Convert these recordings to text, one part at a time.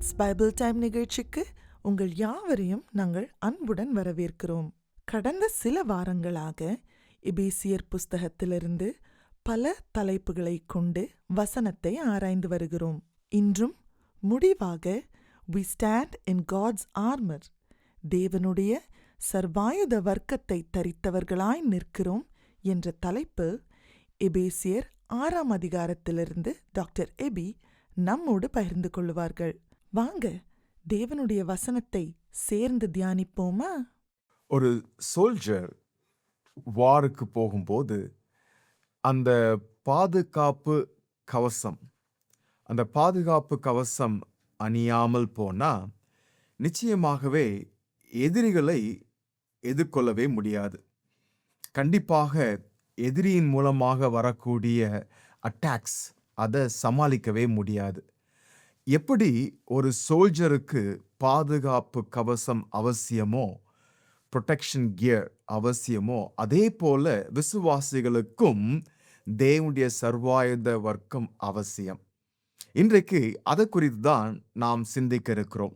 It's Bible time நிகழ்ச்சிக்கு உங்கள் யாவரையும் நாங்கள் அன்புடன் வரவேற்கிறோம். கடந்த சில வாரங்களாக எபேசியர் புஸ்தகத்திலிருந்து பல தலைப்புகளை கொண்டு வசனத்தை ஆராய்ந்து வருகிறோம். இன்றும் முடிவாக we stand in God's armor, தேவனுடைய சர்வாயுத வர்க்கத்தை தரித்தவர்களாய் நிற்கிறோம் என்ற தலைப்பு எபேசியர் 6ஆம் அதிகாரத்திலிருந்து டாக்டர் எபி நம்மோடு பகிர்ந்து கொள்வார்கள். வாங்க தேவனுடைய வசனத்தை சேர்ந்து தியானிப்போமா? ஒரு சோல்ஜர் வாருக்கு போகும்போது அந்த பாதுகாப்பு கவசம் அணியாமல் போனா நிச்சயமாகவே எதிரிகளை எதிர்கொள்ளவே முடியாது. கண்டிப்பாக எதிரியின் மூலமாக வரக்கூடிய அட்டாக்ஸ் அதை சமாளிக்கவே முடியாது. எப்படி ஒரு சோல்ஜருக்கு பாதுகாப்பு கவசம் அவசியமோ, ப்ரொடெக்ஷன் கியர் அவசியமோ, அதே போல விசுவாசிகளுக்கும் தேவனுடைய சர்வாயுத வர்க்கம் அவசியம். இன்றைக்கு அதை குறித்து தான் நாம் சிந்திக்க இருக்கிறோம்.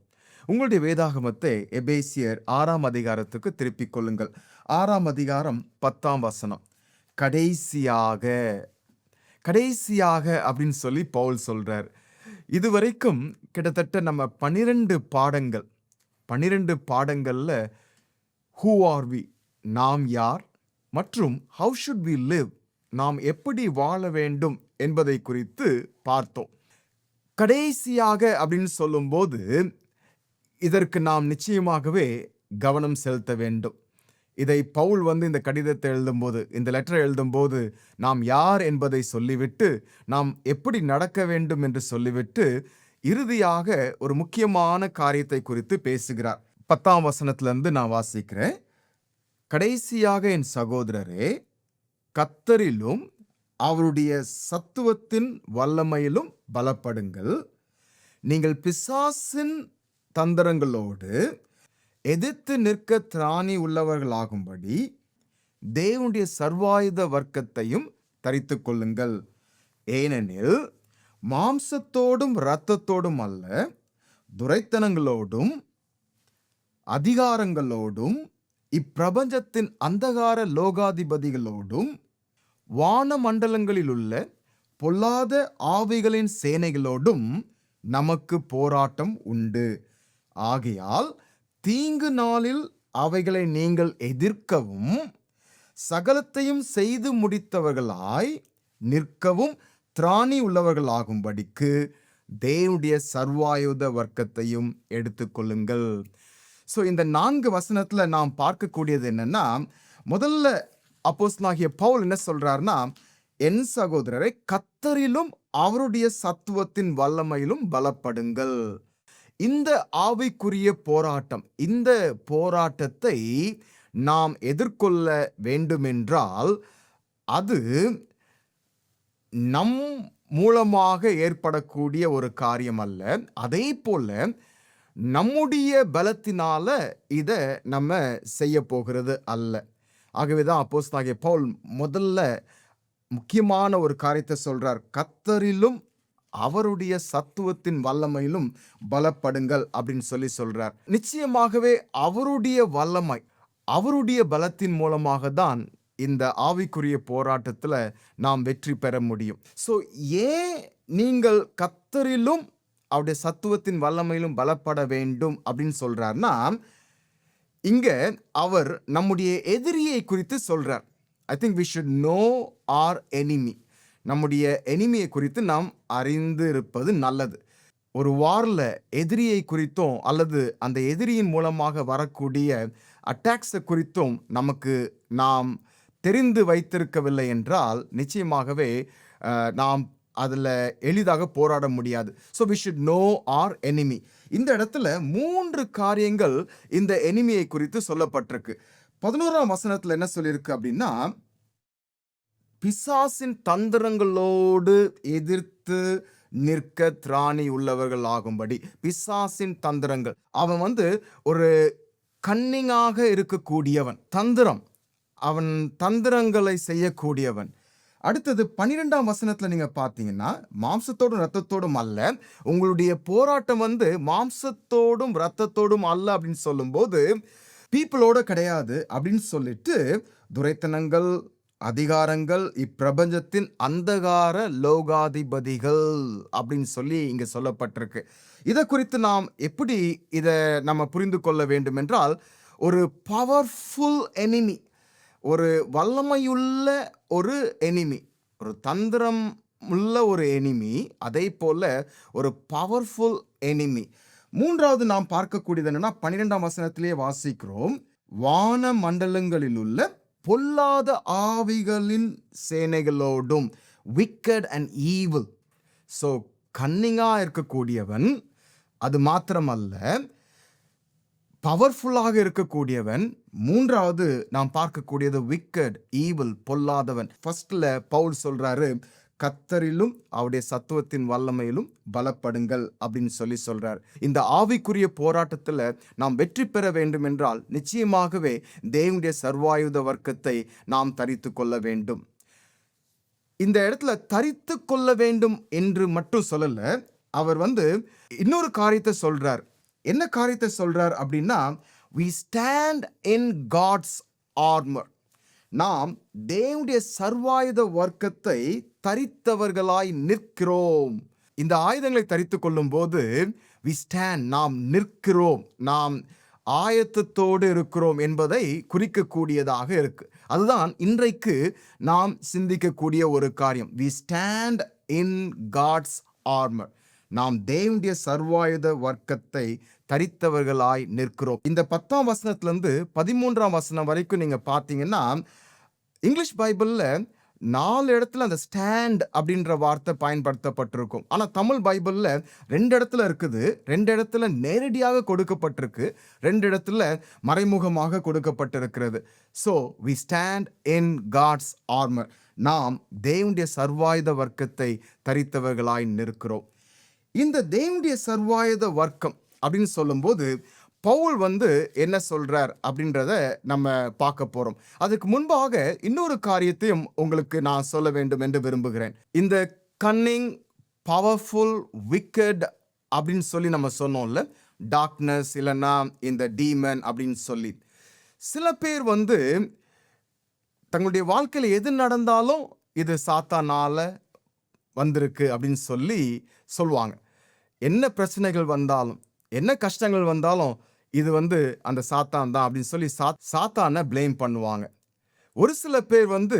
உங்களுடைய வேதாகமத்தை எபேசியர் 6ஆம் அதிகாரத்துக்கு திருப்பிக் கொள்ளுங்கள். 6ஆம் அதிகாரம் 10ஆம் வசனம். கடைசியாக அப்படின்னு சொல்லி பவுல் சொல்றார். இதுவரைக்கும் கிட்டத்தட்ட நம்ம 12 பாடங்கள்ல who are we, நாம் யார், மற்றும் how should we live, நாம் எப்படி வாழ வேண்டும் என்பதை குறித்து பார்த்தோம். கடைசியாக அப்படின்னு சொல்லும்போது இதற்கு நாம் நிச்சயமாகவே கவனம் செலுத்த வேண்டும். இதை பவுல் இந்த கடிதத்தை எழுதும்போது, இந்த லெட்டரை எழுதும்போது நாம் யார் என்பதை சொல்லிவிட்டு, நாம் எப்படி நடக்க வேண்டும் என்று சொல்லிவிட்டு, இறுதியாக ஒரு முக்கியமான காரியத்தை குறித்து பேசுகிறார். 10ஆம் வசனத்திலிருந்து நான் வாசிக்கிறேன். கடைசியாக என் சகோதரரே, கர்த்தரிலும் அவருடைய சத்துவத்தின் வல்லமையிலும் பலப்படுங்கள். நீங்கள் பிசாசின் தந்திரங்களோடு எதிர்த்து நிற்க திராணி உள்ளவர்களாகும்படி தேவனுடைய சர்வாயுத வர்க்கத்தையும் தரித்து கொள்ளுங்கள். ஏனெனில் மாம்சத்தோடும் இரத்தத்தோடும் அல்ல, துரைத்தனங்களோடும் அதிகாரங்களோடும் இப்பிரபஞ்சத்தின் அந்தகார லோகாதிபதிகளோடும் வானமண்டலங்களில் உள்ள பொல்லாத ஆவிகளின் சேனைகளோடும் நமக்கு போராட்டம் உண்டு. ஆகையால் தீங்கு நாளில் அவைகளை நீங்கள் எதிர்க்கவும் சகலத்தையும் செய்து முடித்தவர்களாய் நிற்கவும் திராணி உள்ளவர்களாகும்படிக்கு தேவனுடைய சர்வாயுத வர்க்கத்தையும் எடுத்துக்கொள்ளுங்கள். ஸோ இந்த 4 வசனத்துல நாம் பார்க்கக்கூடியது என்னன்னா, முதல்ல அப்போஸ்தலனாகிய பவுல் என்ன சொல்றாருன்னா, என் சகோதரரை கர்த்தரிலும் அவருடைய சத்துவத்தின் வல்லமையிலும் பலப்படுங்கள். இந்த ஆவிக்குரிய போராட்டம், இந்த போராட்டத்தை நாம் எதிர்கொள்ள வேண்டுமென்றால் அது நம் மூலமாக ஏற்படக்கூடிய ஒரு காரியம் அல்ல. அதே போல நம்முடைய பலத்தினால இதை நம்ம செய்ய போகிறது அல்ல. ஆகவேதான் அப்போஸ்தலனாகிய பவுல் முதல்ல முக்கியமான ஒரு காரியத்தை சொல்றார். கர்த்தரிலும் அவருடைய சத்துவத்தின் வல்லமையிலும் பலப்படுங்கள் அப்படின்னு சொல்றார். நிச்சயமாகவே அவருடைய வல்லமை, அவருடைய பலத்தின் மூலமாக தான் இந்த ஆவிக்குரிய போராட்டத்துல நாம் வெற்றி பெற முடியும். ஸோ ஏன் நீங்கள் கர்த்தரிலும் அவருடைய சத்துவத்தின் வல்லமையிலும் பலப்பட வேண்டும் அப்படின்னு சொல்றார்னா, இங்க அவர் நம்முடைய எதிரியை குறித்து சொல்றார். I think we should know our enemy. நம்முடைய எனிமியை குறித்து நாம் அறிந்து இருப்பது நல்லது. ஒரு வார்ல எதிரியை குறித்தும் அல்லது அந்த எதிரியின் மூலமாக வரக்கூடிய அட்டாக்ஸை குறித்தும் நாம் தெரிந்து வைத்திருக்கவில்லை என்றால் நிச்சயமாகவே நாம் அதில் எளிதாக போராட முடியாது. So we should know our enemy. இந்த இடத்துல 3 காரியங்கள் இந்த எனிமியை குறித்து சொல்லப்பட்டிருக்கு. 11ஆம் வசனத்துல என்ன சொல்லியிருக்கு அப்படின்னா, பிசாசின் தந்திரங்களோடு எதிர்த்து நிற்க திராணி உள்ளவர்கள் ஆகும்படி. பிசாசின் தந்திரங்கள், அவன் ஒரு கன்னிங்காக இருக்கக்கூடியவன், அவன் தந்திரங்களை செய்யக்கூடியவன். அடுத்தது 12ஆம் வசனத்துல நீங்க பார்த்தீங்கன்னா, மாம்சத்தோடும் இரத்தத்தோடும் அல்ல, உங்களுடைய போராட்டம் வந்து மாம்சத்தோடும் இரத்தத்தோடும் அல்ல அப்படின்னு சொல்லும்போது, பீப்பிளோட கிடையாது அப்படின்னு சொல்லிட்டு, துரைத்தனங்கள், அதிகாரங்கள், இப்பிரபஞ்சத்தின் அந்தகார லோகாதிபதிகள் அப்படின்னு சொல்லி இங்க சொல்லப்பட்டிருக்கு. இத குறித்து நாம் எப்படி இத நம்ம புரிந்து கொள்ள வேண்டும் என்றால், ஒரு பவர்ஃபுல் எனிமி, ஒரு வல்லமையுள்ள ஒரு எனிமி, ஒரு தந்திரம் உள்ள ஒரு எனிமி, அதே போல ஒரு பவர்ஃபுல் எனிமி. மூன்றாவது நாம் பார்க்கக்கூடியது என்னன்னா, 12ஆம் வசனத்திலேயே வாசிக்கிறோம், வான மண்டலங்களில் உள்ள பொல்லாத ஆவிகளின் சேனைகளோடும், wicked and evil. ஸோ கன்னிங்கா இருக்கக்கூடியவன், அது மாத்திரமல்ல பவர்ஃபுல்லாக இருக்கக்கூடியவன். மூன்றாவது நாம் பார்க்கக்கூடியது விக்கட், ஈவில், பொல்லாதவன். ஃபர்ஸ்ட்ல பவுல் சொல்றாரு, கர்த்தரிலும் அவருடைய சத்துவத்தின் வல்லமையிலும் பலப்படுங்கள் அப்படின்னு சொல்லி சொல்றார். இந்த ஆவிக்குரிய போராட்டத்துல நாம் வெற்றி பெற வேண்டும் என்றால் நிச்சயமாகவே தேவனுடைய சர்வாயுத வர்க்கத்தை நாம் தரித்து கொள்ள வேண்டும். இந்த இடத்துல தரித்து கொள்ள வேண்டும் என்று மட்டும் சொல்லல, அவர் வந்து இன்னொரு காரியத்தை சொல்றார். என்ன காரியத்தை சொல்றார் அப்படின்னா, we stand in God's armor. நாம் தேவனுடைய சர்வாயுத வர்க்கத்தை தரித்தவர்களாய் நிற்கிறோம். இந்த ஆயுதங்களை தரித்து கொள்ளும் போது we stand, நாம் நிற்கிறோம், நாம் ஆயத்தத்தோடு இருக்கிறோம் என்பதை குறிக்கக்கூடியதாக இருக்கு. அதுதான் இன்றைக்கு நாம் சிந்திக்கக்கூடிய ஒரு காரியம். we stand in God's armor. நாம் தேவனுடைய சர்வாயுத வர்க்கத்தை தரித்தவர்களாய் நிற்கிறோம். இந்த 10ஆம் வசனத்திலிருந்து 13ஆம் வசனம் வரைக்கும் நீங்க பார்த்தீங்கன்னா, இங்கிலீஷ் பைபிள்ல 4 இடத்துல அந்த ஸ்டாண்ட் அப்படின்ற வார்த்தை பயன்படுத்தப்பட்டிருக்கும். ஆனா தமிழ் பைபிள்ல 2 இடத்துல இருக்குது. 2 இடத்துல நேரடியாக கொடுக்கப்பட்டிருக்கு, 2 இடத்துல மறைமுகமாக கொடுக்கப்பட்டிருக்கிறது. So we stand in God's armor. நாம் தேவனுடைய சர்வாயுத வர்க்கத்தை தரித்தவர்களாய் நிற்கிறோம். இந்த தேவனுடைய சர்வாயுத வர்க்கம் அப்படின்னு சொல்லும்போது பவுல் வந்து என்ன சொல்றார் அப்படின்றத நம்ம பார்க்க போறோம். அதுக்கு முன்பாக இன்னொரு காரியத்தையும் உங்களுக்கு நான் சொல்ல வேண்டும் என்று விரும்புகிறேன். இந்த கன்னிங், பவர்ஃபுல், விக்கட் அப்படின்னு சொல்லி நம்ம சொன்னோம்ல, டார்க்னஸ் இல்லைன்னா இந்த டீமன் அப்படின்னு சொல்லி, சில பேர் வந்து தங்களுடைய வாழ்க்கையில் எது நடந்தாலும் இது சாத்தானால வந்திருக்கு அப்படின்னு சொல்லி சொல்லுவாங்க. என்ன பிரச்சனைகள் வந்தாலும், என்ன கஷ்டங்கள் வந்தாலும் இது வந்து அந்த சாத்தான் தான் அப்படின்னு சொல்லி சாத்தானை ப்ளேம் பண்ணுவாங்க. ஒரு சில பேர் வந்து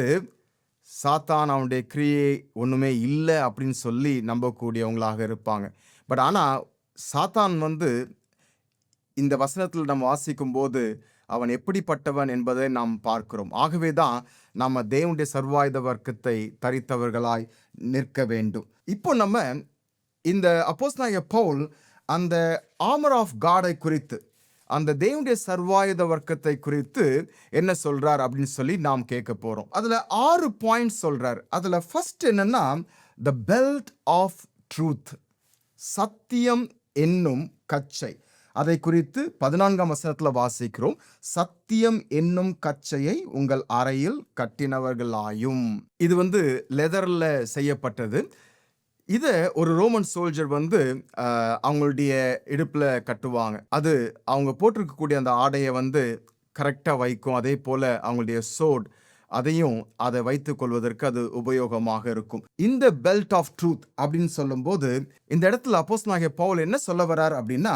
சாத்தான் அவனுடைய கிரியை ஒன்றுமே இல்லை அப்படின்னு சொல்லி நம்பக்கூடியவங்களாக இருப்பாங்க. பட் ஆனால் சாத்தான் வந்து இந்த வசனத்தில் நம்ம வாசிக்கும் போது அவன் எப்படிப்பட்டவன் என்பதை நாம் பார்க்கிறோம். ஆகவே தான் நம்ம தேவனுடைய சர்வாயுத வர்க்கத்தை தரித்தவர்களாய் நிற்க வேண்டும். இப்போ நம்ம இந்த அப்போஸ்தலனாகிய பவுல் அந்த ஆர்மர் ஆஃப் காடை குறித்து, அந்த தேவனுடைய சர்வாயுத வர்க்கத்தை குறித்து என்ன சொல்றார் அப்படின்னு சொல்லி நாம் கேட்க போறோம். அதுல 6 பாயிண்ட்ஸ் சொல்றார். அதுல ஃபர்ஸ்ட் என்னன்னா, த பெல்ட் ஆஃப் ட்ரூத், சத்தியம் என்னும் கச்சை. அதை குறித்து 14ஆம் வசனத்துல வாசிக்கிறோம், சத்தியம் என்னும் கச்சையை உங்கள் அறையில் கட்டினவர்களாயும். இது வந்து லெதர்ல செய்யப்பட்டது. இதை ஒரு ரோமன் சோல்ஜர் வந்து அவங்களுடைய இடுப்பில் கட்டுவாங்க. அது அவங்க போட்டிருக்கக்கூடிய அந்த ஆடையை வந்து கரெக்டாக வைக்கும். அதே போல் அவங்களுடைய சோட், அதையும் அதை வைத்துக் கொள்வதற்கு அது உபயோகமாக இருக்கும். இந்த பெல்ட் ஆஃப் ட்ரூத் அப்படின்னு சொல்லும்போது இந்த இடத்துல அப்போஸ்தலனாகிய பவுல் என்ன சொல்ல வர்றார் அப்படின்னா,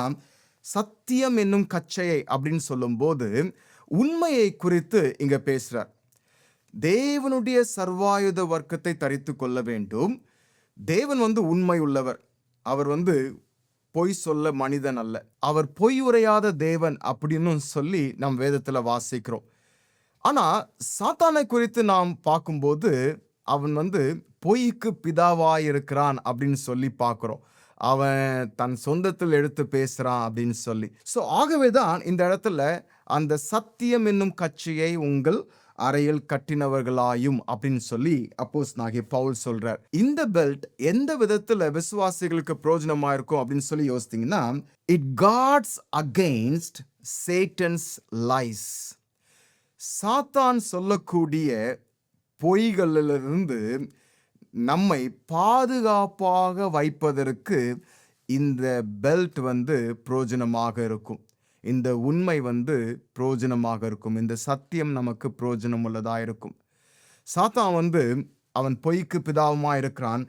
சத்தியம் என்னும் கச்சையை அப்படின்னு சொல்லும்போது உண்மையை குறித்து இங்க பேசுறார். தேவனுடைய சர்வாயுத வர்க்கத்தை தரித்து கொள்ள வேண்டும். தேவன் வந்து உண்மை உள்ளவர். அவர் வந்து பொய் சொல்ல மனிதன் அல்ல. அவர் பொய் உரையாத தேவன் அப்படின்னு சொல்லி நம் வேதத்துல வாசிக்கிறோம். ஆனா சாத்தானை குறித்து நாம் பார்க்கும்போது அவன் வந்து பொய்க்கு பிதாவாயிருக்கிறான் அப்படின்னு சொல்லி பார்க்கிறோம். அவன் தன் சொந்தத்தில் எடுத்து பேசுறான் அப்படின்னு சொல்லி. ஸோ ஆகவே தான் இந்த இடத்துல அந்த சத்தியம் என்னும் கட்சியை உங்கள் அறையில் கட்டினவர்களாயும் அப்படின்னு சொல்லி அப்போஸ்தலனாகிய பவுல் சொல்றார். இந்த பெல்ட் எந்த விதத்துல விசுவாசிகளுக்கு பிரயோஜனமா இருக்கும் அப்படின்னு சொல்லி யோசித்தீங்கன்னா, it guards against Satan's lies. சாத்தான் சொல்லக்கூடிய பொய்களிலிருந்து நம்மை பாதுகாப்பாக வைப்பதற்கு இந்த பெல்ட் பிரயோஜனமாக இருக்கும். இந்த உண்மை பிரயோஜனமாக இருக்கும். இந்த சத்தியம் நமக்கு பிரயோஜனம் உள்ளதாக இருக்கும். சாத்தான் அவன் பொய்க்கு பிதாவுமா இருக்கிறான்,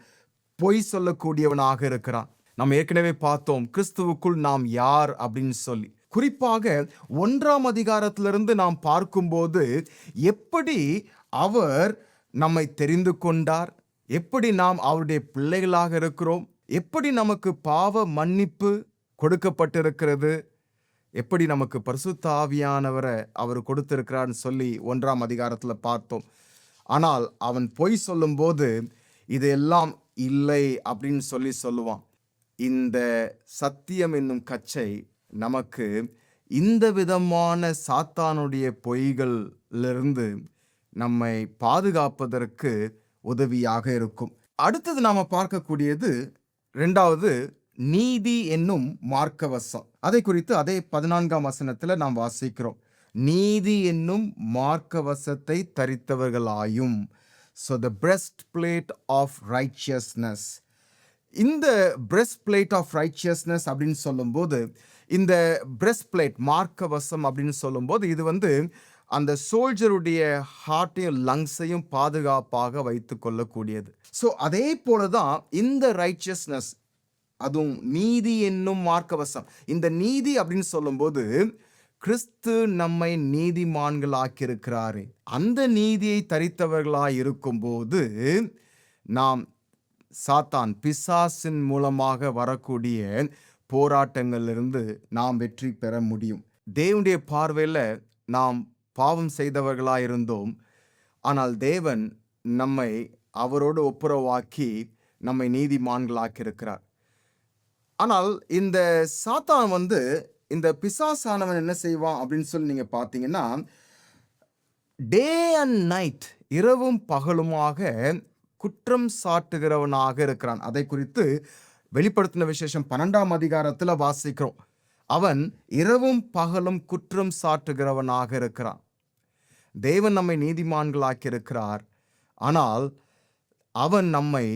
பொய் சொல்லக்கூடியவனாக இருக்கிறான். நாம் ஏற்கனவே பார்த்தோம் கிறிஸ்துவுக்குள் நாம் யார் அப்படின்னு சொல்லி. குறிப்பாக 1ஆம் அதிகாரத்திலிருந்து நாம் பார்க்கும்போது எப்படி அவர் நம்மை தெரிந்து கொண்டார், எப்படி நாம் அவருடைய பிள்ளைகளாக இருக்கிறோம், எப்படி நமக்கு பாவ மன்னிப்பு கொடுக்கப்பட்டிருக்கிறது, எப்படி நமக்கு பரிசுத்த ஆவியானவரை அவர் கொடுத்திருக்கிறார்னு சொல்லி 1ஆம் அதிகாரத்தில் பார்த்தோம். ஆனால் அவன் பொய் சொல்லும்போது இதெல்லாம் இல்லை அப்படின்னு சொல்லுவான். இந்த சத்தியம் என்னும் கச்சை நமக்கு இந்த விதமான சாத்தானுடைய பொய்களிலிருந்து நம்மை பாதுகாப்பதற்கு உதவியாக இருக்கும். அடுத்தது நாம பார்க்கக்கூடியது 2வது நீதி என்னும் மார்க்கவசம். அதை குறித்து அதே 14ஆம் வசனத்துல நாம் வாசிக்கிறோம். நீதி என்னும் மார்க்கவசத்தை தரித்தவர்களாயும். So the breastplate of righteousness. இந்த breastplate of righteousness அப்படின்னு சொல்லும்போது, இந்த breastplate மார்க்கவசம் அப்படின்னு சொல்லும்போது இது அந்த சோல்ஜருடைய ஹார்ட்டையும் லங்ஸையும் பாதுகாப்பாக வைத்து கொள்ளக்கூடியது. ஸோ அதே போலதான் இந்த ரைச்சியஸ்னஸ், அதுவும் நீதி என்னும் மார்க்கவசம். இந்த நீதி அப்படின்னு சொல்லும்போது கிறிஸ்து நம்மை நீதிமான்களாக்கியிருக்கிறாரே, அந்த நீதியை தரித்தவர்களாய் இருக்கும்போது நாம் சாத்தான் பிசாசின் மூலமாக வரக்கூடிய போராட்டங்களிலிருந்து நாம் வெற்றி பெற முடியும். தேவனுடைய பார்வையில் நாம் பாவம் செய்தவர்களாயிருந்தோம். ஆனால் தேவன் நம்மை அவரோடு ஒப்புரவாக்கி நம்மை நீதிமான்களாக்கியிருக்கிறார். ஆனால் இந்த சாத்தான் இந்த பிசாசானவன் என்ன செய்வான் அப்படின்னு சொல்லி நீங்க பார்த்தீங்கன்னா, டே அண்ட் நைட், இரவும் பகலுமாக குற்றம் சாட்டுகிறவனாக இருக்கிறான். அதை குறித்து வெளிப்படுத்தின விசேஷம் 12ஆம் அதிகாரத்தில் வாசிக்கிறோம். அவன் இரவும் பகலும் குற்றம் சாட்டுகிறவனாக இருக்கிறான். தேவன் நம்மை நீதிமான்களாக்கி இருக்கிறார். ஆனால் அவன் நம்மை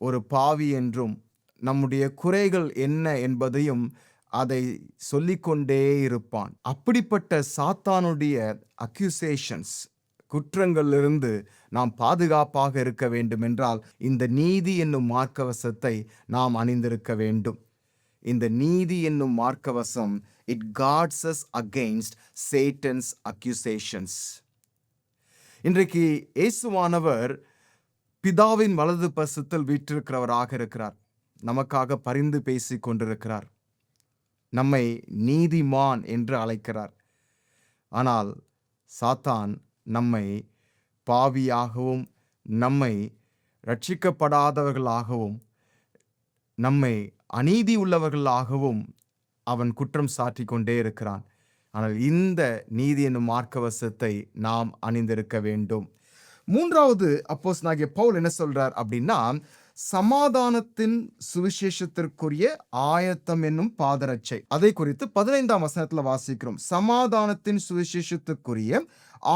ஒரு பாவி என்றும் நம்முடைய குறைகள் என்ன என்பதையும் அதை சொல்லிக்கொண்டே இருப்பான். அப்படிப்பட்ட சாத்தானுடைய அக்யூசேஷன்ஸ், குற்றங்களிலிருந்து நாம் பாதுகாப்பாக இருக்க வேண்டும் என்றால் இந்த நீதி என்னும் மார்க்கவசத்தை நாம் அணிந்திருக்க வேண்டும். இந்த நீதி என்னும் மார்க்கவசம் it guards us against Satan's accusations. இன்றைக்கு இயேசுவானவர் பிதாவின் வலது பரிசத்தில் வீற்றிருக்கிறவராக இருக்கிறார். நமக்காக பரிந்து பேசிக் கொண்டிருக்கிறார். நம்மை நீதிமான் என்று அழைக்கிறார். ஆனால் சாத்தான் நம்மை பாவியாகவும் நம்மை ரட்சிக்கப்படாதவர்களாகவும் நம்மை அநீதி உள்ளவர்களாகவும் அவன் குற்றம் சாட்டி கொண்டே இருக்கிறான். ஆனால் இந்த நீதி என்னும் மார்க்கவசத்தை நாம் அணிந்திருக்க வேண்டும். 3வது அப்போஸ்தலனாகிய பவுல் என்ன சொல்றார் அப்படின்னா, சமாதானத்தின் சுவிசேஷத்திற்குரிய ஆயத்தம் என்னும் பாதரட்சை. அதை குறித்து 15ஆம் வசனத்துல வாசிக்கிறோம். சமாதானத்தின் சுவிசேஷத்திற்குரிய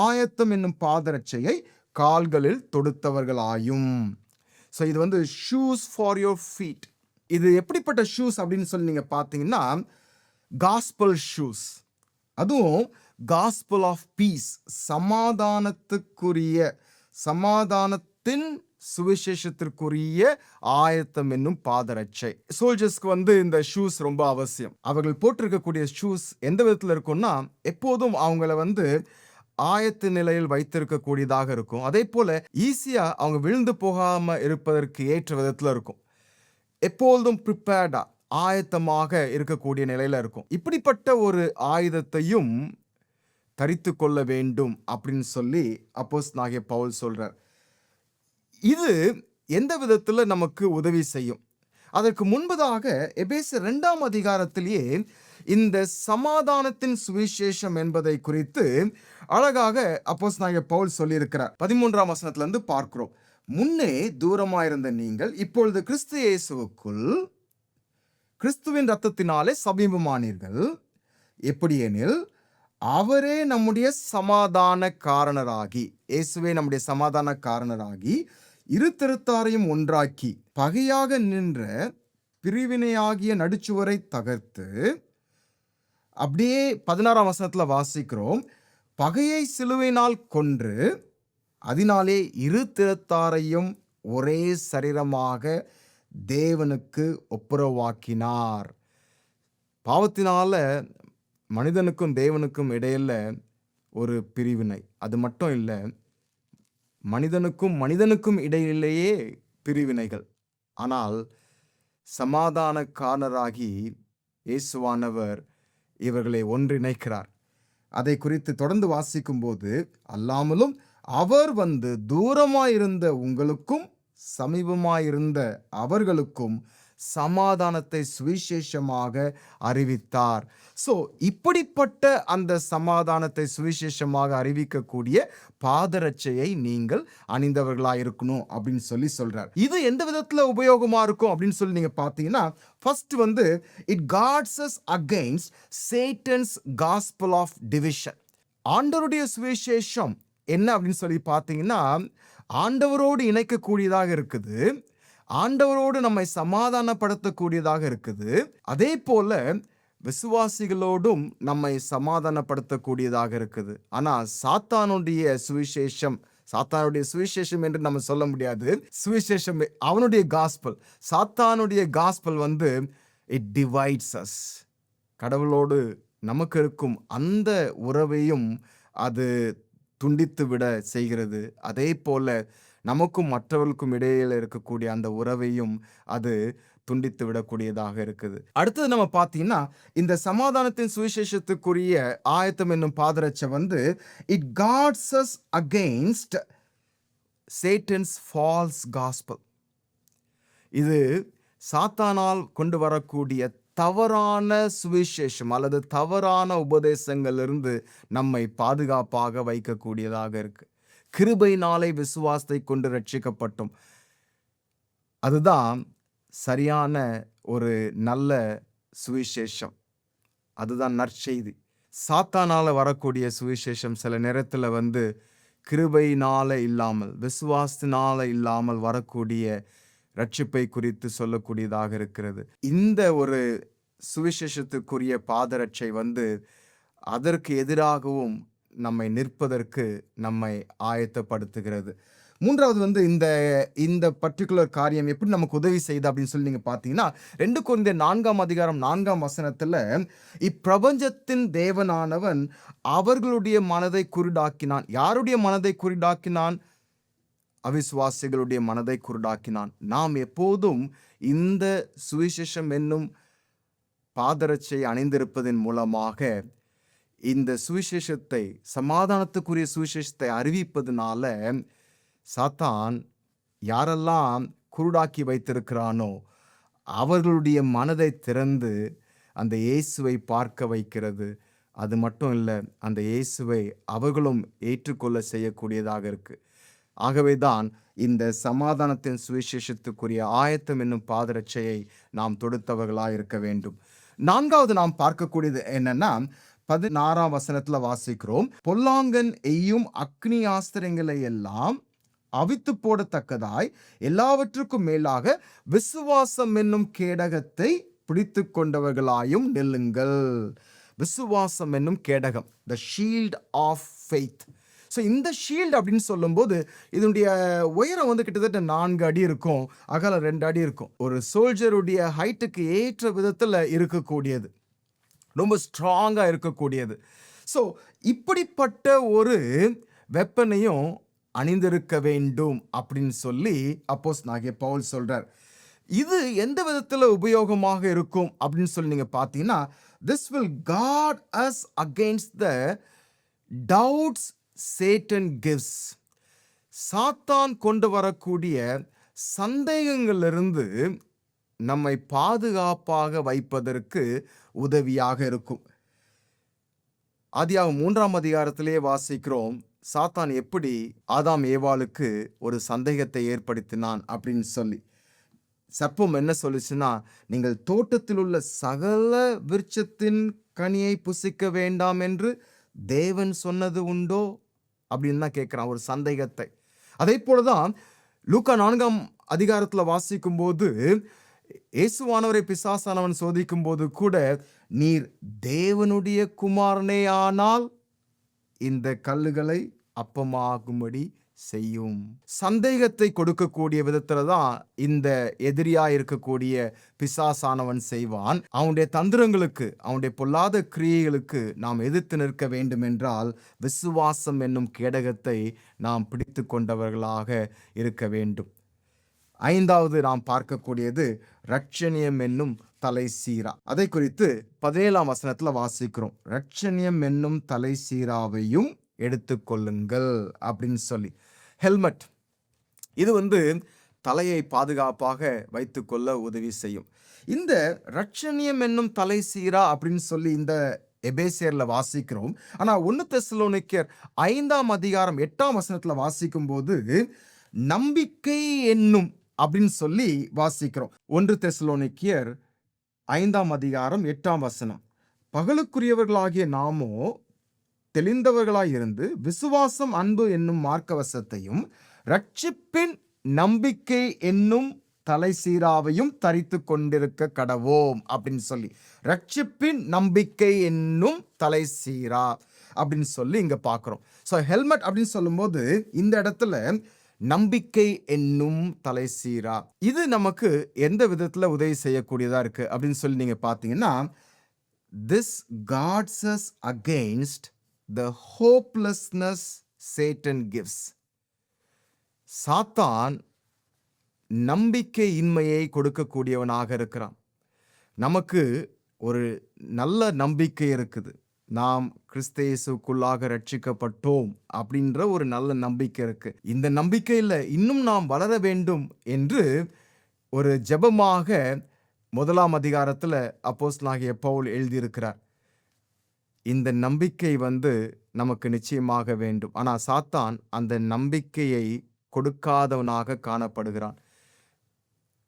ஆயத்தம் என்னும் பாதரட்சையை கால்களில் தொடுத்தவர்களாயும். ஸோ இது ஷூஸ் ஃபார் யோர் ஃபீட். இது எப்படிப்பட்ட ஷூஸ் அப்படின்னு சொல்லி நீங்க பார்த்தீங்கன்னா, காஸ்பல் ஷூஸ். அதுவும் காஸ்பல் ஆஃப் பீஸ், சமாதானத்தின் சுவிசேஷத்திற்குரிய ஆயத்தம் என்னும் பாதரட்சை. சோல்ஜர்ஸ்க்கு இந்த ஷூஸ் ரொம்ப அவசியம். அவர்கள் போட்டிருக்கக்கூடிய ஷூஸ் எந்த விதத்தில் இருக்கும்னா, எப்போதும் அவங்கள ஆயத்த நிலையில் வைத்திருக்கக்கூடியதாக இருக்கும். அதே போல ஈஸியா அவங்க விழுந்து போகாம இருப்பதற்கு ஏற்ற விதத்துல இருக்கும். எப்பொழுதும் ப்ரிப்பேர்டா, ஆயத்தமாக இருக்கக்கூடிய நிலையில இருக்கும். இப்படிப்பட்ட ஒரு ஆயுதத்தையும் தரித்து கொள்ள வேண்டும் அப்படின்னு சொல்லி அப்போஸ்தலனாகிய பவுல் சொல்றார். இது எந்த விதத்துல நமக்கு உதவி செய்யும்? அதற்கு முன்பதாக எபேசியர் 2ஆம் அதிகாரத்திலேயே இந்த சமாதானத்தின் சுவிசேஷம் என்பதை குறித்து அழகாக அப்போஸ்தலனாகிய பவுல் சொல்லியிருக்கிறார். 13ஆம் வசனத்துல இருந்து பார்க்கிறோம். முன்னே தூரமாயிருந்த நீங்கள் இப்பொழுது கிறிஸ்து இயேசுவுக்குள் கிறிஸ்துவின் இரத்தத்தினாலே சமீபமானீர்கள். எப்படியெனில் அவரே நம்முடைய சமாதான காரணராகி, இயேசுவே நம்முடைய சமாதான காரணராகி இரு திருத்தாரையும் ஒன்றாக்கி பகையாக நின்ற பிரிவினையாகிய நடுச்சுவரை தகர்த்து, அப்படியே 16ஆம் வசனத்துல வாசிக்கிறோம், பகையை சிலுவையினால் கொன்று அதனாலே இரு திருத்தாரையும் ஒரே சரீரமாக தேவனுக்கு ஒப்புரவாக்கினார். பாவத்தினால மனிதனுக்கும் தேவனுக்கும் இடையில ஒரு பிரிவினை, அது மட்டும் இல்லை, மனிதனுக்கும் இடையிலேயே பிரிவினைகள். ஆனால் சமாதான காரணராகி இயேசுவானவர் இவர்களை ஒன்றிணைக்கிறார். அதை குறித்து தொடர்ந்து வாசிக்கும்போது, அல்லாமலும் அவர் வந்து தூரமாயிருந்த உங்களுக்கும் சமீபமாயிருந்த அவர்களுக்கும் சமாதானத்தை சுவிசேஷமாக அறிவித்தார். ஸோ இப்படிப்பட்ட அந்த சமாதானத்தை சுவிசேஷமாக அறிவிக்கக்கூடிய பாதரட்சையை நீங்கள் அணிந்தவர்களாக இருக்கணும் அப்படின்னு சொல்றார். இது எந்த விதத்தில் உபயோகமா இருக்கும் அப்படின்னு சொல்லி நீங்க பார்த்தீங்கன்னா, ஃபர்ஸ்ட் வந்து it guards as against Satan's gospel of division. ஆண்டவருடைய சுவிசேஷம் என்ன அப்படின்னு சொல்லி பார்த்தீங்கன்னா, ஆண்டவரோடு இணைக்கக்கூடியதாக இருக்குது, ஆண்டவரோடு நம்மை சமாதானப்படுத்தக்கூடியதாக இருக்குது, அதே போல விசுவாசிகளோடும் நம்மை சமாதானப்படுத்தக்கூடியதாக இருக்குது. ஆனால் சாத்தானுடைய சுவிசேஷம் என்று நம்ம சொல்ல முடியாது. சுவிசேஷம் அவனுடைய காஸ்பல், சாத்தானுடைய காஸ்பல் வந்து இட் டிவைட்ஸ் அஸ். கடவுளோடு நமக்கு இருக்கும் அந்த உறவையும் அது துண்டித்து விட செய்கிறது. அதே போல நமக்கும் மற்றவர்களுக்கும் இடையில இருக்கக்கூடிய அந்த உறவையும் அது துண்டித்து விடக்கூடியதாக இருக்குது. அடுத்தது நம்ம பார்த்தீங்கன்னா, இந்த சமாதானத்தின் சுவிசேஷத்துக்குரிய ஆயத்தம் என்னும் பாதரட்சை வந்து it guards as against Satan's false gospel. இது சாத்தானால் கொண்டு வரக்கூடிய தவறான சுவிசேஷம் அல்லது தவறான உபதேசங்களிலிருந்து நம்மை பாதுகாப்பாக வைக்கக்கூடியதாக இருக்கு. கிருபையினாலே விசுவாசத்தை கொண்டு ரட்சிக்கப்பட்டோம். அதுதான் சரியான ஒரு நல்ல சுவிசேஷம், அதுதான் நற்செய்தி. சாத்தானால வரக்கூடிய சுவிசேஷம் சில நேரத்தில் வந்து கிருபையினால இல்லாமல், விசுவாசத்தினால இல்லாமல் வரக்கூடிய ரட்சிப்பை குறித்து சொல்லக்கூடியதாக இருக்கிறது. இந்த ஒரு சுவிசேஷத்துக்குரிய பாதரட்சை வந்து அதற்கு எதிராகவும் நம்மை நிற்பதற்கு நம்மை ஆயத்தப்படுத்துகிறது. மூன்றாவது வந்து இந்த பர்டிகுலர் காரியம் எப்படி நமக்கு உதவி செய்யுது அப்படின்னு சொல்லி நீங்க பார்த்தீங்கன்னா, 2 கொரிந்தியர் 4ஆம் அதிகாரம் 4ஆம் வசனத்துல, இப்பிரபஞ்சத்தின் தேவனானவன் அவர்களுடைய மனதை குருடாக்கினான். யாருடைய மனதை குருடாக்கினான்? அவிசுவாசிகளுடைய மனதை குருடாக்கினான். நாம் எப்போதும் இந்த சுவிசேஷம் என்னும் பாதரட்சை அணிந்திருப்பதன் மூலமாக இந்த சுவிசேஷத்தை, சமாதானத்துக்குரிய சுவிசேஷத்தை அறிவிப்பதனால சாத்தான் யாரெல்லாம் குருடாக்கி வைத்திருக்கிறானோ அவர்களுடைய மனதை திறந்து அந்த இயேசுவை பார்க்க வைக்கிறது. அது மட்டும் இல்லை, அந்த இயேசுவை அவர்களும் ஏற்றுக்கொள்ள செய்யக்கூடியதாக இருக்கு. ஆகவேதான் இந்த சமாதானத்தின் சுவிசேஷத்துக்குரிய ஆயத்தம் என்னும் பாதரட்சையை நாம் தொடுத்தவர்களாக இருக்க வேண்டும். 4வது நாம் பார்க்கக்கூடியது என்னன்னா, 16ஆம் வசனத்துல வாசிக்கிறோம், பொல்லாங்கன் எய்யும் அக்னி ஆஸ்திரங்களை எல்லாம் அவித்து போடத்தக்கதாய் எல்லாவற்றுக்கும் மேலாக விசுவாசம் என்னும் கேடகத்தை பிடித்து கொண்டவர்களாயும் நில்லுங்கள். விசுவாசம் என்னும் கேடகம், the shield of faith. So இந்த ஷீல்டு அப்படின்னு சொல்லும்போது இதனுடைய உயரம் வந்து கிட்டத்தட்ட 4 அடி இருக்கும், அகலம் 2 அடி இருக்கும். ஒரு சோல்ஜருடைய ஹைட்டுக்கு ஏற்ற விதத்தில் இருக்கக்கூடியது, ரொம்ப ஸ்ட்ராங்காக இருக்கக்கூடியது. ஸோ இப்படிப்பட்ட ஒரு வெப்பனையும் அணிந்திருக்க வேண்டும் அப்படின்னு சொல்லி அப்போஸ்தலனாகிய பவுல் சொல்றார். இது எந்த விதத்தில் உபயோகமாக இருக்கும் அப்படின்னு சொல்லி நீங்க பார்த்தீங்கன்னா, this will guard us against the doubts Satan gives. சாத்தான் கொண்டு வரக்கூடிய சந்தேகங்களிலிருந்து நம்மை பாதுகாப்பாக வைப்பதற்கு உதவியாக இருக்கும். ஆதியாகமம் 3ஆம் அதிகாரத்திலே வாசிக்கிறோம், சாத்தான் எப்படி ஆதாம் ஏவாளுக்கு ஒரு சந்தேகத்தை ஏற்படுத்தினான் அப்படின்னு சொல்லி. சர்ப்பம் என்ன சொல்லுச்சுன்னா, நீங்கள் தோட்டத்தில் உள்ள சகல விருட்சத்தின் கனியை புசிக்க வேண்டாம் என்று தேவன் சொன்னது உண்டோ அப்படின்னு தான் கேட்கிறான், ஒரு சந்தேகத்தை. அதே போலதான் லூக்கா 4ஆம் அதிகாரத்துல வாசிக்கும் போது இயேசுவானவரை பிசாசானவன் சோதிக்கும் போது கூட, நீர் தேவனுடைய குமாரனே ஆனால் இந்த கல்லுகளை அப்பமாகும்படி செய்யும். சந்தேகத்தை கொடுக்கக்கூடிய விதத்துல தான் இந்த எதிரியா இருக்கக்கூடிய பிசாசானவன் செய்வான். அவனுடைய தந்திரங்களுக்கு, அவனுடைய பொல்லாத கிரியைகளுக்கு நாம் எதிர்த்து நிற்க வேண்டும் என்றால் விசுவாசம் என்னும் கேடகத்தை நாம் பிடித்து கொண்டவர்களாக இருக்க வேண்டும். 5வது நாம் பார்க்கக்கூடியது ரட்சணியம் என்னும் தலை சீரா. அதை குறித்து 17ஆம் வசனத்துல வாசிக்கிறோம். ரட்சணியம் என்னும் தலை சீராவையும் எடுத்துக்கொள்ளுங்கள் அப்படின்னு சொல்லி. ஹெல்மெட், இது தலையை பாதுகாப்பாக வைத்துக்கொள்ள உதவி செய்யும். இந்த ரட்சணியம் என்னும் தலை சீரா அப்படின்னு சொல்லி இந்த எபேசியர்ல வாசிக்கிறோம். ஆனா 1 தெசலோனிக்கேயர் 5ஆம் அதிகாரம் 8ஆம் வசனத்துல வாசிக்கும் போது நம்பிக்கை என்னும் அப்படின்னு சொல்லி வாசிக்கிறோம். 1 தெசலோனிக்கேயர் 5ஆம் அதிகாரம் 8ஆம் வசனம். பகலுக்குரியவர்களாகிய நாமோ தெளிந்தவர்களாயிருந்து விசுவாசம், அன்பு என்னும் மார்க்கவசத்தையும் ரட்சிப்பின் நம்பிக்கை என்னும் தலை சீராவையும் தரித்து கொண்டிருக்க கடவோம் அப்படின்னு சொல்லி. ரட்சிப்பின் நம்பிக்கை என்னும் தலை சீரா அப்படின்னு சொல்லி இங்க பார்க்கிறோம். ஸோ ஹெல்மெட் அப்படின்னு சொல்லும்போது இந்த இடத்துல நம்பிக்கை என்னும் தலை சீரா, இது நமக்கு எந்த விதத்துல உதவி செய்யக்கூடியதா இருக்கு அப்படின்னு சொல்லி நீங்க பார்த்தீங்கன்னா, this guards us against the hopelessness Satan gives. சாத்தான் நம்பிக்கையின்மையை கொடுக்கக்கூடியவனாக இருக்கிறான். நமக்கு ஒரு நல்ல நம்பிக்கை இருக்குது, நாம் கிறிஸ்து இயேசுக்குள்ளாக ரட்சிக்கப்பட்டோம் அப்படின்ற ஒரு நல்ல நம்பிக்கை இருக்கு. இந்த நம்பிக்கையில் இன்னும் நாம் வளர வேண்டும் என்று ஒரு ஜெபமாக 1ஆம் அதிகாரத்தில் அப்போஸ்தலனாகிய பவுல் எழுதியிருக்கிறார். இந்த நம்பிக்கை நமக்கு நிச்சயமாக வேண்டும். ஆனால் சாத்தான் அந்த நம்பிக்கையை கொடுக்காதவனாக காணப்படுகிறான்.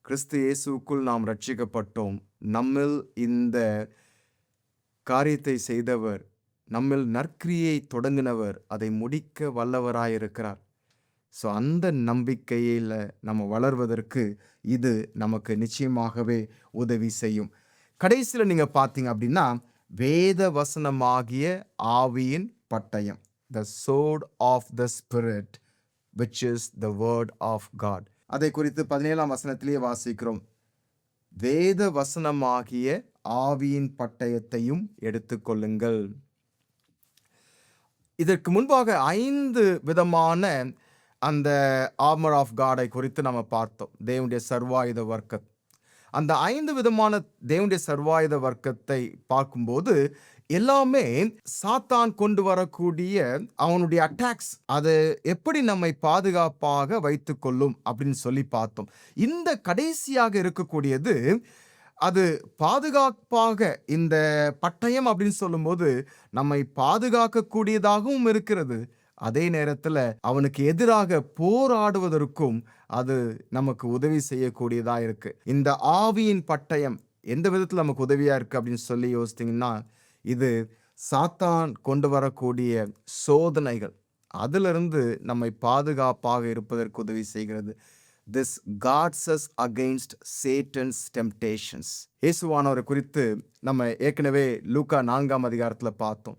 கிறிஸ்து இயேசுக்குள் நாம் ரட்சிக்கப்பட்டோம், நம்மில் இந்த காரியத்தை செய்தவர், நம்மில் நற்கிரியை தொடங்கினவர் அதை முடிக்க வல்லவராயிருக்கிறார். ஸோ அந்த நம்பிக்கையில் நம்ம வளர்வதற்கு இது நமக்கு நிச்சயமாகவே உதவி செய்யும். கடைசியில் நீங்கள் பார்த்தீங்க அப்படின்னா, வேத வசனமாகிய ஆவியின் பட்டயம், the sword of the spirit which is the word of God. அதை குறித்து 17ஆம் வசனத்திலேயே வாசிக்கிறோம். வேத வசனமாகிய ஆவியின் பட்டயத்தையும் எடுத்துக்கொள்ளுங்கள். இதற்கு முன்பாக 5 விதமான அந்த ஆர்மர் ஆஃப் காடை குறித்து நம்ம பார்த்தோம். தேவனுடைய சர்வாயுத வர்க்கம், அந்த 5 விதமான தேவனுடைய சர்வாயுத வர்க்கத்தை பார்க்கும்போது எல்லாமே சாத்தான் கொண்டு வரக்கூடிய அவனுடைய அட்டாக்ஸ், அது எப்படி நம்மை பாதுகாப்பாக வைத்துக் கொள்ளும் அப்படின்னு சொல்லி பார்த்தோம். இந்த கடைசியாக இருக்கக்கூடியது அது பாதுகாப்பாக, இந்த பட்டயம் அப்படின்னு சொல்லும்போது நம்மை பாதுகாக்கக்கூடியதாகவும் இருக்கிறது. அதே நேரத்தில் அவனுக்கு எதிராக போராடுவதற்கும் அது நமக்கு உதவி செய்யக்கூடியதாக இருக்கு. இந்த ஆவியின் பட்டயம் எந்த விதத்தில் நமக்கு உதவியா இருக்கு அப்படின்னு சொல்லி யோசித்தீங்கன்னா, இது சாத்தான் கொண்டு வரக்கூடிய சோதனைகள், அதிலிருந்து நம்மை பாதுகாப்பாக இருப்பதற்கு உதவி செய்கிறது. This guards us against Satan's temptations. இயேசுவானவரை குறித்து நம்ம ஏற்கனவே லூக்கா 4ஆம் அதிகாரத்தில் பார்த்தோம்.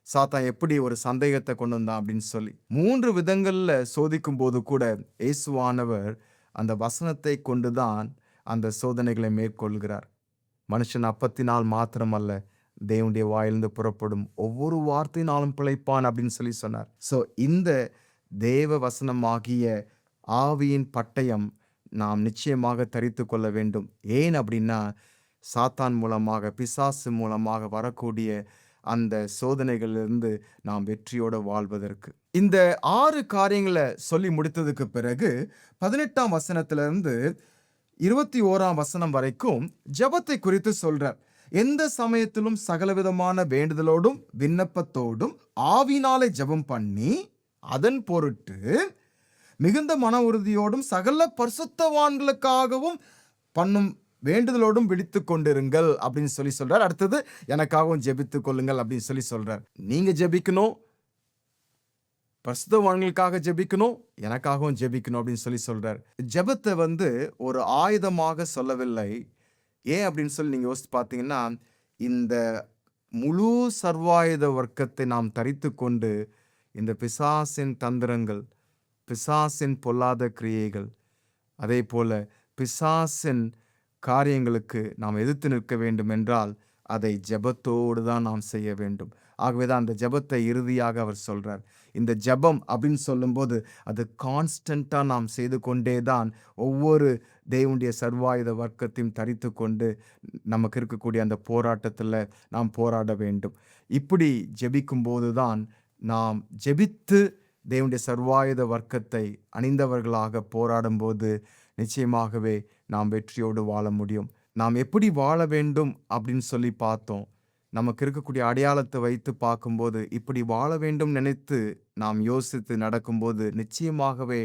சாத்தான் எப்படி ஒரு சந்தேகத்தை கொண்டு வந்தான் அப்படின்னு சொல்லி 3 விதங்கள்ல சோதிக்கும் போது கூட இயேசுவானவர் அந்த வசனத்தை கொண்டுதான் அந்த சோதனைகளை மேற்கொள்கிறார். மனுஷன் அப்பத்தினால் மாத்திரமல்ல, தேவனுடைய வாயிலிருந்து புறப்படும் ஒவ்வொரு வார்த்தையினாலும் பிழைப்பான் அப்படின்னு சொல்லி சொன்னார். ஸோ இந்த தேவ வசனமாகிய ஆவியின் பட்டயம் நாம் நிச்சயமாக தரித்து கொள்ள வேண்டும். ஏன் அப்படின்னா, சாத்தான் மூலமாக, பிசாசு மூலமாக வரக்கூடிய அந்த சோதனைகளிலிருந்து நாம் வெற்றியோடு வாழ்வதற்கு. இந்த 6 காரியங்களை சொல்லி முடித்ததுக்கு பிறகு 18ஆம் வசனத்திலிருந்து 21ஆம் வசனம் வரைக்கும் ஜெபத்தை குறித்து சொல்றார். எந்த சமயத்திலும் சகலவிதமான வேண்டுதலோடும் விண்ணப்பத்தோடும் ஆவினாலே ஜெபம் பண்ணி அதன் பொருட்டு மிகுந்த மன உறுதியோடும் சகல பரிசுத்தவான்களுக்காகவும் பண்ணும் வேண்டுதலோடும் விழித்துக் கொண்டிருங்கள் அப்படின்னு சொல்லி சொல்றார். அடுத்தது எனக்காகவும் ஜெபித்துக் கொள்ளுங்கள் அப்படின்னு சொல்லி சொல்றார். நீங்க ஜெபிக்கணும், பரிசுத்தவான்களுக்காக ஜெபிக்கணும், எனக்காகவும் ஜெபிக்கணும் அப்படின்னு சொல்லி சொல்றார். ஜெபத்தை ஒரு ஆயுதமாக சொல்லவில்லை. ஏன் அப்படின்னு சொல்லி நீங்க யோசித்து பார்த்தீங்கன்னா, இந்த முழு சர்வாயுத வர்க்கத்தை நாம் தரித்து கொண்டு இந்த பிசாசின் தந்திரங்கள், பிசாசின் பொல்லாத கிரியைகள், அதே போல பிசாசின் காரியங்களுக்கு நாம் எதிர்த்து நிற்க வேண்டும் என்றால் அதை ஜெபத்தோடு தான் நாம் செய்ய வேண்டும். ஆகவேதான் அந்த ஜெபத்தை இறுதியாக அவர் சொல்றார். இந்த ஜெபம் அப்படின்னு சொல்லும்போது அது கான்ஸ்டண்ட்டாக நாம் செய்து கொண்டே தான் ஒவ்வொரு தேவனுடைய சர்வாயுத வர்க்கத்தையும் தரித்து கொண்டு நமக்கு இருக்கக்கூடிய அந்த போராட்டத்தில் நாம் போராட வேண்டும். இப்படி ஜெபிக்கும் போது தான் நாம் ஜெபித்து தேவனுடைய சர்வாயுத வர்க்கத்தை அணிந்தவர்களாக போராடும்போது நிச்சயமாகவே நாம் வெற்றியோடு வாழ முடியும். நாம் எப்படி வாழ வேண்டும் அப்படின்னு சொல்லி பார்த்தோம். நமக்கு இருக்கக்கூடிய அடையாளத்தை வைத்து பார்க்கும்போது இப்படி வாழ வேண்டும் நினைத்து நாம் யோசித்து நடக்கும்போது நிச்சயமாகவே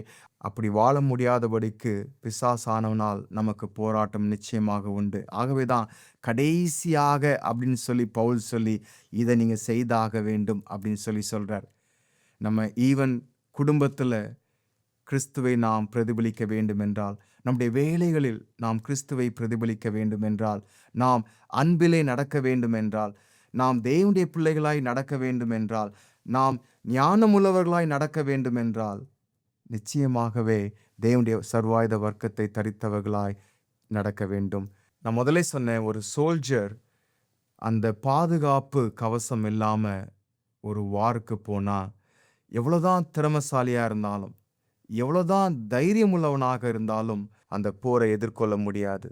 அப்படி வாழ முடியாதபடிக்கு பிசாசானவனால் நமக்கு போராட்டம் நிச்சயமாக உண்டு. ஆகவே தான் கடைசியாக அப்படின்னு சொல்லி பவுல் சொல்லி இதை நீங்கள் செய்தாக வேண்டும் அப்படின்னு சொல்லி சொல்கிறார். நம்ம ஈவன் குடும்பத்தில் கிறிஸ்துவை நாம் பிரதிபலிக்க வேண்டும் என்றால், நம்முடைய வேலைகளில் நாம் கிறிஸ்துவை பிரதிபலிக்க வேண்டும் என்றால், நாம் அன்பிலே நடக்க வேண்டும் என்றால், நாம் தேவனுடைய பிள்ளைகளாய் நடக்க வேண்டும் என்றால், நாம் ஞானமுள்ளவர்களாய் நடக்க வேண்டும் என்றால், நிச்சயமாகவே தேவனுடைய சர்வாயுத வர்க்கத்தை தரித்தவர்களாய் நடக்க வேண்டும். நான் முதலே சொன்ன ஒரு சோல்ஜர் அந்த பாதுகாப்பு கவசம் இல்லாமல் ஒரு வாருக்கு போனால் எவ்வளோதான் திறமசாலியாக இருந்தாலும், எவ்வளோதான் தைரியம் உள்ளவனாக இருந்தாலும் அந்த போரை எதிர்கொள்ள முடியாது.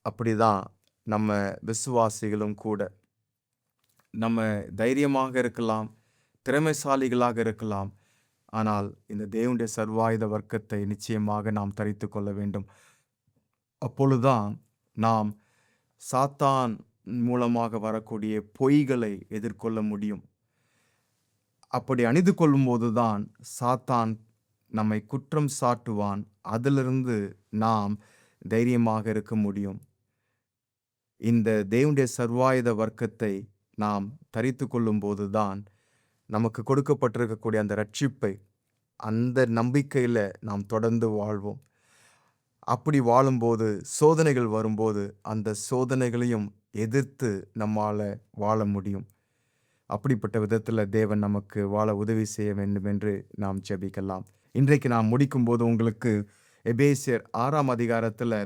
அப்படிதான் நம்ம விசுவாசிகளும் கூட. நம்ம தைரியமாக இருக்கலாம், திறமைசாலிகளாக இருக்கலாம், ஆனால் இந்த தேவனுடைய சர்வாயுத வர்க்கத்தை நிச்சயமாக நாம் தரித்து கொள்ள வேண்டும். அப்பொழுதுதான் நாம் சாத்தான் மூலமாக வரக்கூடிய பொய்களை எதிர்கொள்ள முடியும். அப்படி அணிந்து கொள்ளும்போது தான் சாத்தான் நம்மை குற்றம் சாட்டுவான். அதிலிருந்து நாம் தைரியமாக இருக்க முடியும். இந்த தேவனுடைய சர்வாயுத வர்க்கத்தை நாம் தரித்து கொள்ளும்போது தான் நமக்கு கொடுக்கப்பட்டிருக்கக்கூடிய அந்த ரட்சிப்பை, அந்த நம்பிக்கையில் நாம் தொடர்ந்து வாழ்வோம். அப்படி வாழும்போது சோதனைகள் வரும்போது அந்த சோதனைகளையும் எதிர்த்து நம்மால் வாழ முடியும். அப்படிப்பட்ட விதத்தில் தேவன் நமக்கு வாழ உதவி செய்ய வேண்டும் என்று நாம் ஜெபிக்கலாம். இன்றைக்கு நாம் முடிக்கும்போது உங்களுக்கு எபேசியர் 6ஆம் அதிகாரத்தில்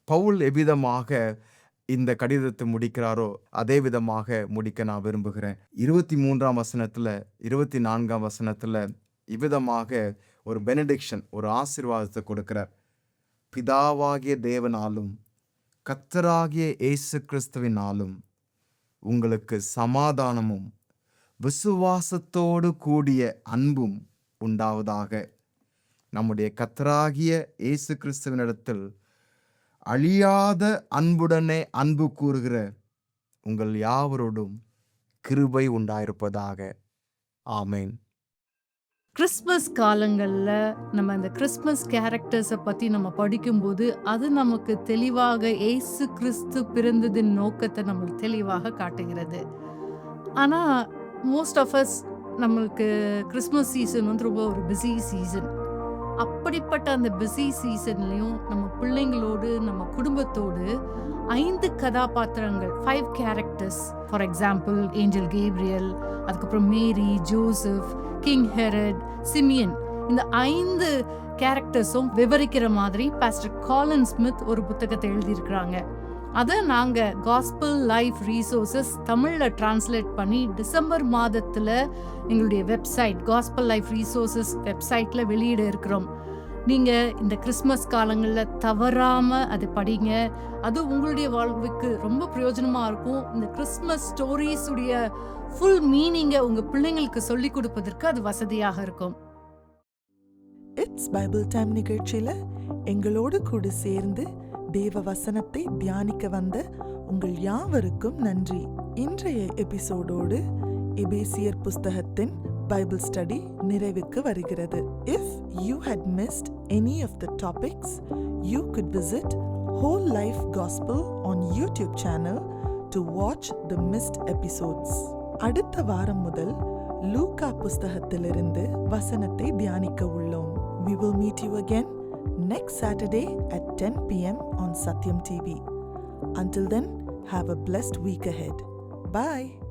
பவுல் எவ்விதமாக இந்த கடிதத்தை முடிக்கிறாரோ அதே விதமாக முடிக்க நான் விரும்புகிறேன். 23ஆம் வசனத்தில் 24ஆம் வசனத்தில் இவ்விதமாக ஒரு பெனடிக்ஷன், ஒரு ஆசீர்வாதத்தை கொடுக்கிறார். பிதாவாகிய தேவனாலும் கர்த்தராகிய இயேசு கிறிஸ்துவினாலும் உங்களுக்கு சமாதானமும் விசுவாசத்தோடு கூடிய அன்பும் உண்டாவதாக. நம்முடைய கர்த்தராகிய இயேசு கிறிஸ்துவினிடத்தில் அழியாத அன்புடனே அன்பு கூறுகிற உங்கள் யாவரோடும் கிருபை உண்டாயிருப்பதாக. ஆமேன். கிறிஸ்மஸ் காலங்களில் நம்ம இந்த கிறிஸ்மஸ் கேரக்டர்ஸை பற்றி நம்ம படிக்கும்போது அது நமக்கு தெளிவாக இயேசு கிறிஸ்து பிறந்ததின் நோக்கத்தை நம்மளுக்கு தெளிவாக காட்டுகிறது. ஆனால் மோஸ்ட் ஆஃப் அஸ் நம்மளுக்கு கிறிஸ்மஸ் சீசன் ரொம்ப ஒரு பிஸி சீசன். அப்படிப்பட்ட அந்த பிஸி சீசன்லேயும் நம்ம பிள்ளைங்களோடு நம்ம குடும்பத்தோடு 5 கதாபாத்திரங்கள், 5 characters, for example angel Gabriel, அதுக்கப்புறம் மேரி, ஜோசப், கிங் ஹெரட், சிமியன், இந்த 5 கேரக்டர்ஸும் விவரிக்கிற மாதிரி பாஸ்டர் காலின் ஸ்மித் ஒரு புத்தகத்தை எழுதியிருக்கிறாங்க. அதை நாங்கள் காஸ்பல் லைஃப் ரீசோர்சஸ் தமிழில் டிரான்ஸ்லேட் பண்ணி டிசம்பர் மாதத்தில் எங்களுடைய வெப்சைட் காஸ்பல் லைஃப் ரீசோர்சஸ் வெப்சைட்டில் வெளியிட இருக்கிறோம். நீங்கள் இந்த கிறிஸ்மஸ் காலங்களில் தவறாமல் அதை படிங்க. அது உங்களுடைய வாழ்வுக்கு ரொம்ப பிரயோஜனமாக இருக்கும். இந்த கிறிஸ்மஸ் ஸ்டோரிஸுடைய ஃபுல் மீனிங்கை உங்கள் பிள்ளைங்களுக்கு சொல்லிக் கொடுப்பதற்கு அது வசதியாக இருக்கும். இட்ஸ் பைபிள் டைம் நிகழ்ச்சியில் எங்களோடு கூட சேர்ந்து தேவ வசனத்தை தியானிக்க வந்த உங்கள் யாவருக்கும் நன்றி. இன்றைய எபிசோடோடு எபேசியர் புஸ்தகத்தின் பைபிள் ஸ்டடி நிறைவுக்கு வருகிறது. If you had missed any of the topics, you could visit Whole Life Gospel on YouTube channel to watch the missed episodes. அடுத்த வாரம் முதல் லூக்கா புஸ்தகத்திலிருந்து வசனத்தை தியானிக்க உள்ளோம். We will meet you again next Saturday at 10 p.m. on Satyam TV. Until then, have a blessed week ahead. Bye.